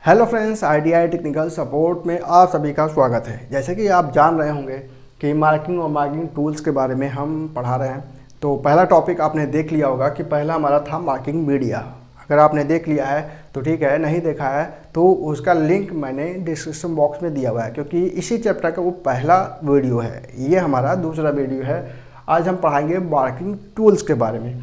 Hello friends, IDI technical support में आप सभी का स्वागत है। जैसे कि आप जान रहे होंगे कि मार्किंग और मार्किंग टूल्स के बारे में हम पढ़ा रहे हैं। तो पहला टॉपिक आपने देख लिया होगा कि पहला हमारा था मार्किंग मीडिया। अगर आपने देख लिया है तो ठीक है, नहीं देखा है तो उसका लिंक मैंने डिस्क्रिप्शन बॉक्स में दिया हुआ है, क्योंकि इसी चैप्टर का वो पहला वीडियो है। ये हमारा दूसरा वीडियो है। आज हम पढ़ाएंगे मार्किंग टूल्स के बारे में।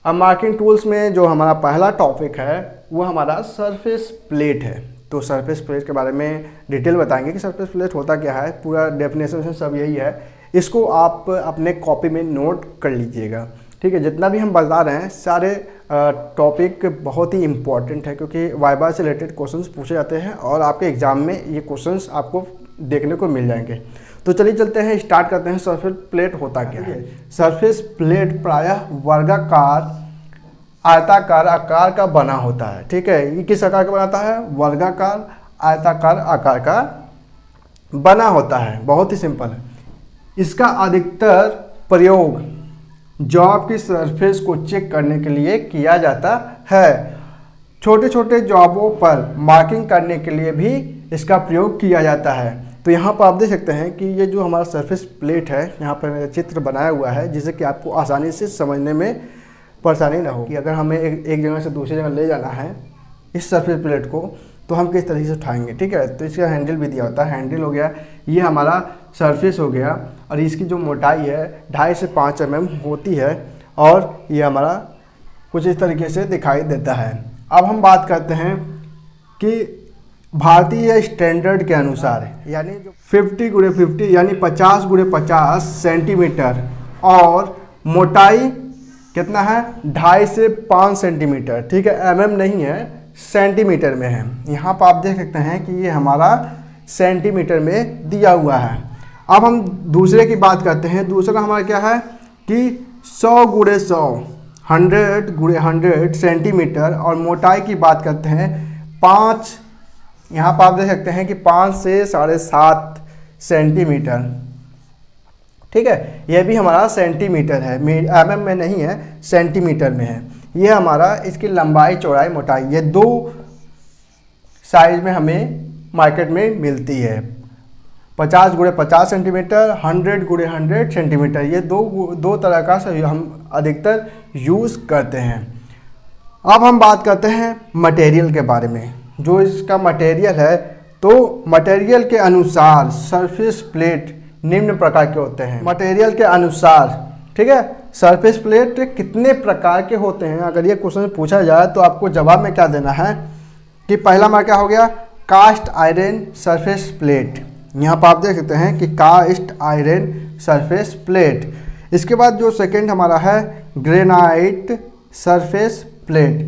अब मार्किंग टूल्स में जो हमारा पहला टॉपिक है वो हमारा सरफेस प्लेट है। तो सरफेस प्लेट के बारे में डिटेल बताएंगे कि सरफेस प्लेट होता क्या है। पूरा डेफिनेशन सब यही है। इसको आप अपने कॉपी में नोट कर लीजिएगा, ठीक है। जितना भी हम बता रहे हैं सारे टॉपिक बहुत ही इंपॉर्टेंट है, क्योंकि वाइवा से रिलेटेड क्वेश्चंस पूछे जाते हैं और आपके एग्जाम में ये क्वेश्चंस आपको देखने को मिल जाएंगे। तो चलिए चलते हैं, स्टार्ट करते हैं। सरफेस प्लेट होता क्या है। सरफेस प्लेट प्रायः वर्गाकार आयताकार आकार का बना होता है, ठीक है। ये किस आकार का बनाता है? वर्गाकार आयताकार आकार का बना होता है। बहुत ही सिंपल है। इसका अधिकतर प्रयोग जॉब की सरफेस को चेक करने के लिए किया जाता है। छोटे छोटे जॉबों पर मार्किंग करने के लिए भी इसका प्रयोग किया जाता है। तो यहाँ पर आप देख सकते हैं कि ये जो हमारा सरफेस प्लेट है, यहाँ पर मेरा चित्र बनाया हुआ है, जिससे कि आपको आसानी से समझने में परेशानी ना हो। कि अगर हमें एक जगह से दूसरी जगह ले जाना है इस सरफेस प्लेट को, तो हम किस तरीके से उठाएंगे, ठीक है। तो इसका हैंडल भी दिया होता है। हैंडल हो गया, ये हमारा सरफेस हो गया, और इसकी जो मोटाई है 2.5 से 5 mm होती है, और ये हमारा कुछ इस तरीके से दिखाई देता है। अब हम बात करते हैं कि भारतीय स्टैंडर्ड के अनुसार, यानी जो 50x50 यानी 50x50 सेंटीमीटर, और मोटाई कितना है? 2.5 से 5 सेंटीमीटर, ठीक है। mm नहीं है, सेंटीमीटर में है। यहाँ पर आप देख सकते हैं कि ये हमारा सेंटीमीटर में दिया हुआ है। अब हम दूसरे की बात करते हैं। दूसरा हमारा क्या है कि 100x100 100x100 सेंटीमीटर, और मोटाई की बात करते हैं 5, यहाँ पर आप देख सकते हैं कि 5 से 7.5 सेंटीमीटर, ठीक है। यह भी हमारा सेंटीमीटर है, mm में नहीं है, सेंटीमीटर में है। ये हमारा इसकी लंबाई चौड़ाई मोटाई, ये 2 साइज में हमें मार्केट में मिलती है। 50x50 सेंटीमीटर, 100x100 सेंटीमीटर, ये दो तरह का हम अधिकतर यूज़ करते हैं। अब हम बात करते हैं मटेरियल के बारे में। जो इसका मटेरियल है, तो मटेरियल के अनुसार सरफेस प्लेट निम्न प्रकार के होते हैं। मटेरियल के अनुसार, ठीक है, सरफेस प्लेट कितने प्रकार के होते हैं। अगर ये क्वेश्चन पूछा जाए तो आपको जवाब में क्या देना है कि पहला हमारा क्या हो गया? Cast iron surface plate. यहाँ पर आप देख सकते हैं कि कास्ट आयरन सरफेस प्लेट। इसके बाद जो सेकंड हमारा है ग्रेनाइट सरफेस प्लेट,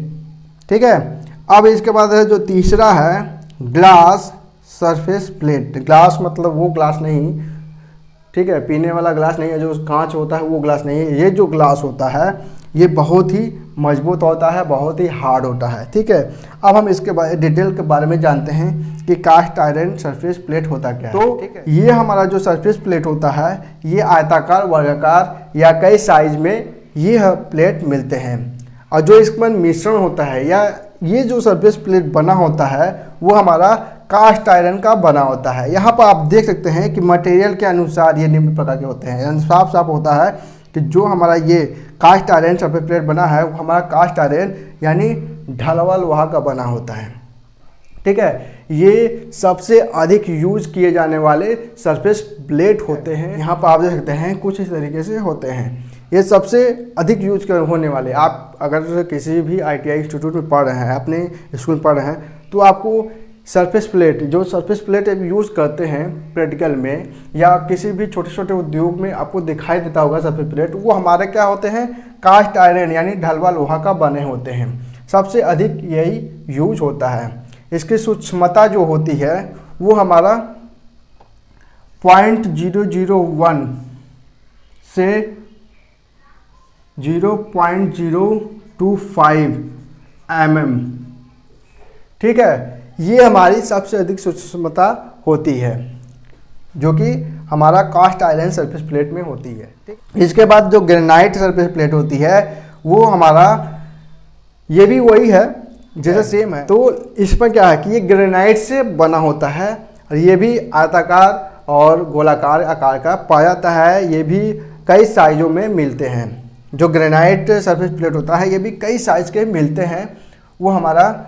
ठीक है। अब इसके बाद है जो तीसरा है ग्लास सरफेस प्लेट। ग्लास मतलब वो ग्लास नहीं, ठीक है, पीने वाला ग्लास नहीं है, जो कांच होता है वो ग्लास नहीं है। ये जो ग्लास होता है ये बहुत ही मजबूत होता है, बहुत ही हार्ड होता है, ठीक है। अब हम इसके बारे डिटेल के बारे में जानते हैं कि कास्ट आयरन सरफेस प्लेट होता क्या है। तो ये हमारा जो सरफेस प्लेट होता है, ये आयताकार, वर्गाकार या कई साइज में ये प्लेट मिलते हैं। और जो इसमें मिश्रण होता है, या ये जो सरफेस प्लेट बना होता है, वो हमारा कास्ट आयरन का बना होता है। यहाँ पर आप देख सकते हैं कि मटेरियल के अनुसार ये निम्न प्रकार के होते हैं। साफ साफ होता है कि जो हमारा ये कास्ट आयरन सरफेस प्लेट बना है, वो हमारा कास्ट आयरन यानी ढलवा लोहा का बना होता है, ठीक है। ये सबसे अधिक यूज किए जाने वाले सरफेस प्लेट होते हैं। यहाँ पर आप देख सकते हैं कुछ इस तरीके से होते हैं। ये सबसे अधिक यूज होने वाले, आप अगर किसी भी ITI इंस्टीट्यूट में पढ़ रहे हैं, अपने स्कूल में पढ़ रहे हैं, तो आपको सरफेस प्लेट, जो सरफेस प्लेट यूज़ करते हैं प्रैक्टिकल में या किसी भी छोटे छोटे उद्योग में आपको दिखाई देता होगा सरफेस प्लेट, वो हमारे क्या होते हैं? कास्ट आयरन यानी ढलवा लोहा का बने होते हैं। सबसे अधिक यही यूज होता है। इसकी सूक्ष्मता जो होती है वो हमारा 0.001 से 0.025 mm, ठीक है। ये हमारी सबसे अधिक सूक्ष्मता होती है, जो कि हमारा कास्ट आयरन सरफेस प्लेट में होती है। इसके बाद जो ग्रेनाइट सरफेस प्लेट होती है, वो हमारा ये भी वही है, जैसा सेम है। तो इसमें क्या है कि ये ग्रेनाइट से बना होता है और ये भी आयताकार और गोलाकार आकार का पाया जाता है। ये भी कई साइजों में मिलते हैं। जो ग्रेनाइट सरफेस प्लेट होता है ये भी कई साइज के मिलते हैं, वो हमारा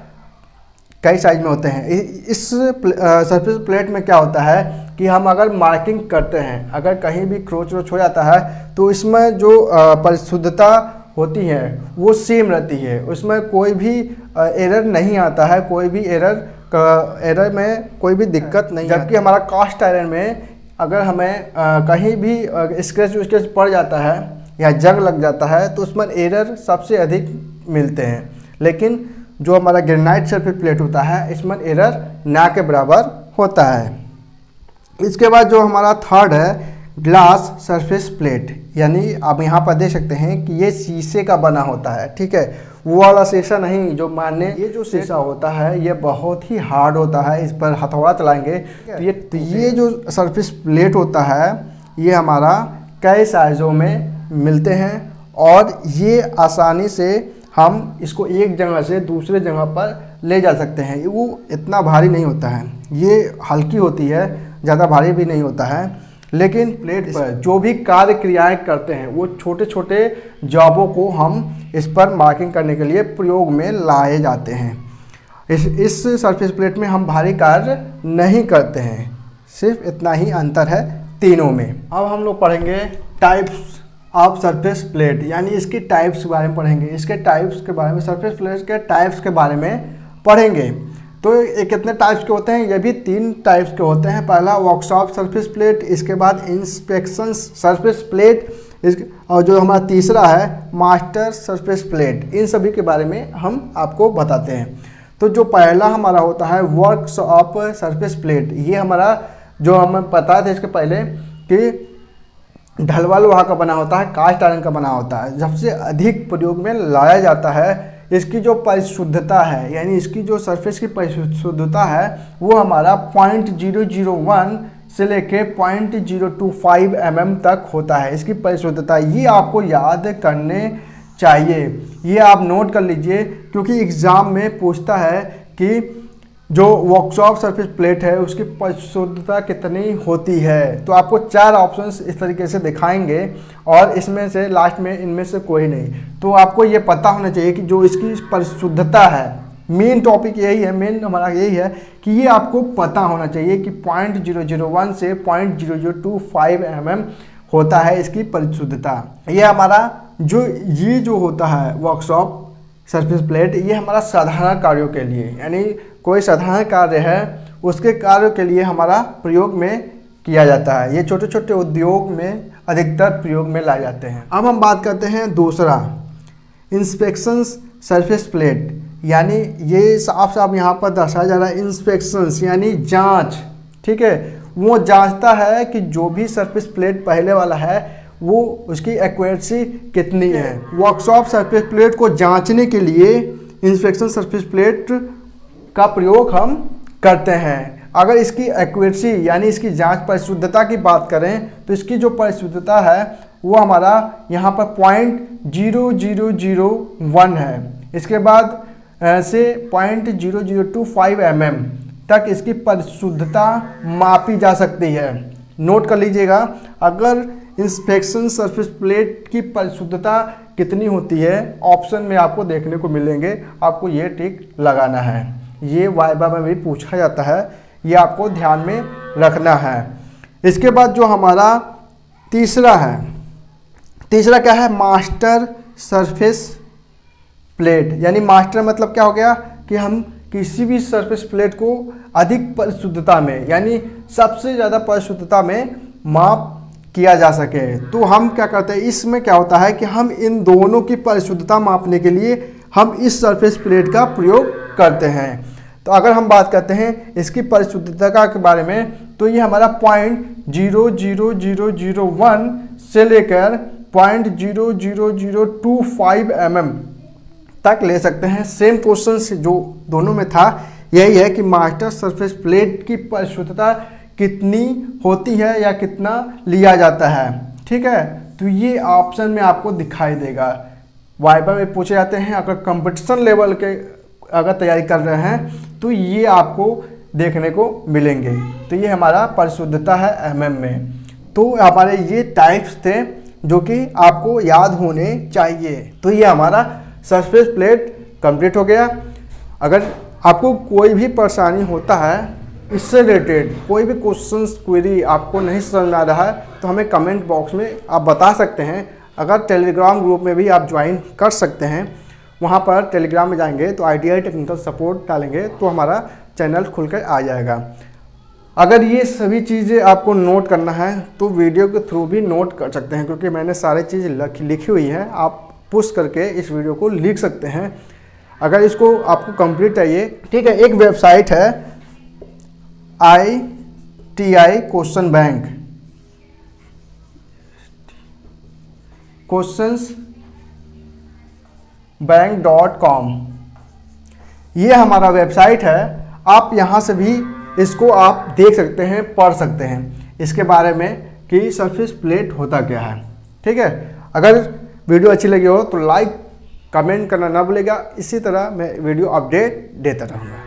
कई साइज में होते हैं। इस सरफेस प्लेट में क्या होता है कि हम अगर मार्किंग करते हैं, अगर कहीं भी क्रोच व्रोच हो जाता है तो इसमें जो परिशुद्धता होती है वो सेम रहती है, उसमें कोई भी एरर नहीं आता है, कोई भी एरर में कोई भी दिक्कत नहीं। जबकि हमारा कास्ट आयरन में अगर हमें कहीं भी स्क्रैच विस्क्रैच पड़ जाता है या जंग लग जाता है तो उसमें एरर सबसे अधिक मिलते हैं। लेकिन जो हमारा ग्रेनाइट सरफेस प्लेट होता है इसमें एरर ना के बराबर होता है। इसके बाद जो हमारा थर्ड है ग्लास सरफेस प्लेट, यानी आप यहाँ पर देख सकते हैं कि ये शीशे का बना होता है, ठीक है, वो वाला शीशा नहीं जो माने ये जो शीशा होता है ये बहुत ही हार्ड होता है, इस पर हथौड़ा चलाएंगे तो ये जो सरफेस प्लेट होता है ये हमारा कई साइज़ों में मिलते हैं और ये आसानी से हम इसको एक जगह से दूसरे जगह पर ले जा सकते हैं। वो इतना भारी नहीं होता है, ये हल्की होती है, ज़्यादा भारी भी नहीं होता है। लेकिन प्लेट पर जो भी कार्य क्रियाएँ करते हैं वो छोटे छोटे जॉबों को हम इस पर मार्किंग करने के लिए प्रयोग में लाए जाते हैं। इस सरफेस प्लेट में हम भारी कार्य नहीं करते हैं, सिर्फ इतना ही अंतर है तीनों में। अब हम लोग पढ़ेंगे टाइप्स ऑफ सरफेस प्लेट, यानी इसकी टाइप्स के बारे में पढ़ेंगे। इसके टाइप्स के बारे में, सरफेस प्लेट के टाइप्स के बारे में पढ़ेंगे। तो ये कितने टाइप्स के होते हैं? ये भी 3 टाइप्स के होते हैं। पहला वर्कशॉप सरफेस प्लेट, इसके बाद इंस्पेक्शन सरफेस प्लेट, और जो हमारा तीसरा है मास्टर सरफेस प्लेट। इन सभी के बारे में हम आपको बताते हैं। तो जो पहला हमारा होता है वर्कशॉप सरफेस प्लेट, ये हमारा जो हमें पता था इसके पहले कि ढलवा लोहा का बना होता है, कास्ट आयरन का बना होता है। सबसे अधिक प्रयोग में लाया जाता है। इसकी जो परिशुद्धता है, यानी इसकी जो सरफेस की परिशुद्धता है वो हमारा 0.001 से लेके 0.025 mm तक होता है इसकी परिशुद्धता। ये आपको याद करने चाहिए, ये आप नोट कर लीजिए, क्योंकि एग्ज़ाम में पूछता है कि जो वर्कशॉप सरफेस प्लेट है उसकी परिशुद्धता कितनी होती है। तो आपको 4 ऑप्शंस इस तरीके से दिखाएंगे और इसमें से लास्ट में इनमें से कोई नहीं। तो आपको ये पता होना चाहिए कि जो इसकी परिशुद्धता है, मेन टॉपिक यही है, मेन हमारा यही है कि ये आपको पता होना चाहिए कि 0.001 से 0.025 mm होता है इसकी परिशुद्धता। ये हमारा ये जो होता है वर्कशॉप सरफेस प्लेट, ये हमारा साधारण कार्यों के लिए, यानी कोई साधारण कार्य है उसके कार्यों के लिए हमारा प्रयोग में किया जाता है। ये छोटे छोटे उद्योग में अधिकतर प्रयोग में लाए जाते हैं। अब हम बात करते हैं दूसरा इंस्पेक्शन सरफेस प्लेट, यानी ये साफ साफ यहाँ पर दर्शाया जा रहा है इंस्पेक्शंस यानी जांच, ठीक है। वो जांचता है कि जो भी सरफेस प्लेट पहले वाला है वो उसकी एक्यूरेसी कितनी है। वर्कशॉप सरफेस प्लेट को जांचने के लिए इंस्पेक्शन सरफेस प्लेट का प्रयोग हम करते हैं। अगर इसकी एक्यूरेसी यानी इसकी जांच परिशुद्धता की बात करें तो इसकी जो परिशुद्धता है वो हमारा यहाँ पर 0.0001 है। इसके बाद से 0.0025 mm तक इसकी परिशुद्धता मापी जा सकती है। नोट कर लीजिएगा, अगर इंस्पेक्शन सरफेस प्लेट की परिशुद्धता कितनी होती है ऑप्शन में आपको देखने को मिलेंगे, आपको ये टिक लगाना है। ये वाइवा में भी पूछा जाता है, ये आपको ध्यान में रखना है। इसके बाद जो हमारा तीसरा है, तीसरा क्या है? मास्टर सरफेस प्लेट, यानी मास्टर मतलब क्या हो गया कि हम किसी भी सरफेस प्लेट को अधिक परिशुद्धता में, यानी सबसे ज़्यादा परिशुद्धता में माप किया जा सके। तो हम क्या करते हैं, इसमें क्या होता है कि हम इन दोनों की परिशुद्धता मापने के लिए हम इस सरफेस प्लेट का प्रयोग करते हैं। तो अगर हम बात करते हैं इसकी परिशुद्धता के बारे में तो ये हमारा 0.00001 से लेकर 0.00025 mm तक ले सकते हैं। सेम क्वेश्चन जो दोनों में था यही है कि मास्टर सरफेस प्लेट की परिशुद्धता कितनी होती है या कितना लिया जाता है, ठीक है। तो ये ऑप्शन में आपको दिखाई देगा, वाइवा में पूछे जाते हैं। अगर कंपटीशन लेवल के अगर तैयारी कर रहे हैं तो ये आपको देखने को मिलेंगे। तो ये हमारा परिशुद्धता है एमएम में। तो हमारे ये टाइप्स थे जो कि आपको याद होने चाहिए। तो ये हमारा सरफेस प्लेट कंप्लीट हो गया। अगर आपको कोई भी परेशानी होता है इससे रिलेटेड, कोई भी क्वेश्चन क्वेरी आपको नहीं समझ में आ रहा है, तो हमें कमेंट बॉक्स में आप बता सकते हैं। अगर टेलीग्राम ग्रुप में भी आप ज्वाइन कर सकते हैं, वहाँ पर टेलीग्राम में जाएंगे तो ITI टेक्निकल सपोर्ट डालेंगे तो हमारा चैनल खुल कर आ जाएगा। अगर ये सभी चीज़ें आपको नोट करना है तो वीडियो के थ्रू भी नोट कर सकते हैं, क्योंकि मैंने सारी चीज़ लिखी हुई है। आप पुश करके इस वीडियो को लिख सकते हैं अगर इसको आपको कंप्लीट चाहिए। ठीक है, एक वेबसाइट है ITI क्वेश्चन बैंक, questionsbank.com, ये हमारा वेबसाइट है। आप यहाँ से भी इसको आप देख सकते हैं, पढ़ सकते हैं इसके बारे में कि सरफेस प्लेट होता क्या है। ठीक है, अगर वीडियो अच्छी लगी हो तो लाइक कमेंट करना ना भूलेगा। इसी तरह मैं वीडियो अपडेट देता रहूँगा।